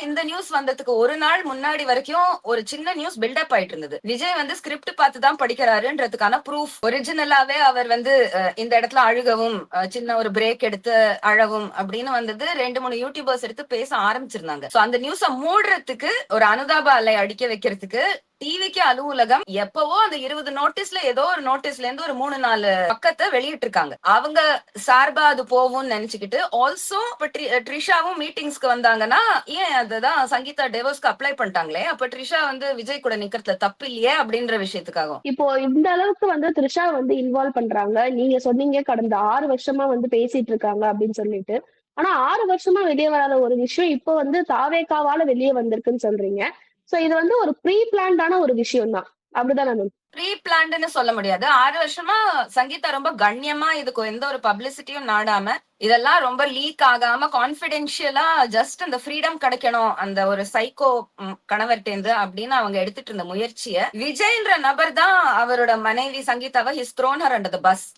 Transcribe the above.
இந்த நியூஸ் வந்ததுக்கு ஒரு நாள் முன்னாடி வரைக்கும் ஒரு சின்ன நியூஸ் பில்டப் ஆயிட்டு இருந்தது. விஜய் வந்து ஸ்கிரிப்ட் பார்த்து தான் படிக்கிறாருன்றதுக்கான ப்ரூஃப் ஒரிஜினலாவே அவர் வந்து இந்த இடத்துல அழுகவும் சின்ன ஒரு பிரேக் எடுத்து அழவும் அப்படின்னு வந்தது. 2-3 யூடியூபர்ஸ் எடுத்து பேச ஆரம்பிச்சிருந்தாங்க. சோ அந்த நியூஸ மூடுறதுக்கு ஒரு அனுதாப அலை அடிக்க வைக்கிறதுக்கு டிவிக்கு அலுவலகம் எப்பவோ அந்த 20 நோட்டீஸ்ல ஏதோ ஒரு நோட்டீஸ்ல இருந்து ஒரு 3-4 பக்கத்தை வெளியிட்டு இருக்காங்க. அவங்க சார்பா அது போகும்னு நினைச்சுக்கிட்டு ஆல்சோ ட்ரிஷாவும் மீட்டிங்ஸ்க்கு வந்தாங்கன்னா ஏன் அதுதான் சங்கீதா டிவோர்ஸ்க்கு அப்ளை பண்ணிட்டாங்களே, அப்ப ட்ரிஷா வந்து விஜய் கூட நிக்கிறதுல தப்பு இல்லையே அப்படின்ற விஷயத்துக்காகவும். இப்போ இந்த அளவுக்கு வந்து த்ரிஷா வந்து இன்வால்வ் பண்றாங்க. நீங்க சொன்னீங்க கடந்த 6 வருஷமா வந்து பேசிட்டு இருக்காங்க அப்படின்னு சொல்லிட்டு. ஆனா 6 வருஷமா வெளிய வராத ஒரு விஷயம் இப்போ வந்து தாவேகாவால வெளிய வந்திருக்குன்னு சொல்றீங்க. சோ இது வந்து ஒரு ப்ரீ பிளான்டான ஒரு விஷயம் தான். அப்படிதானே மேம்? ப்ரீ பிளான்ட்னு சொல்ல முடியாது. 6 வருஷமா சங்கீதா ரொம்ப கண்ணியமா இதுக்கு எந்த ஒரு பப்ளிசிட்டியும் நாடாம, இதெல்லாம் ரொம்ப லீக் ஆகாம கான்ஃபிடென்ஷியலா ஜஸ்ட் அந்த ஃப்ரீடம் கிடைக்கணும் அந்த ஒரு சைக்கோ கணவர்ட்டேந்து அப்படின்னு அவங்க எடுத்துட்டு இருந்த முயற்சிய விஜய்ன்ற நபர் தான் அவரோட மனைவி சங்கீதாவை his thrown her under the bus.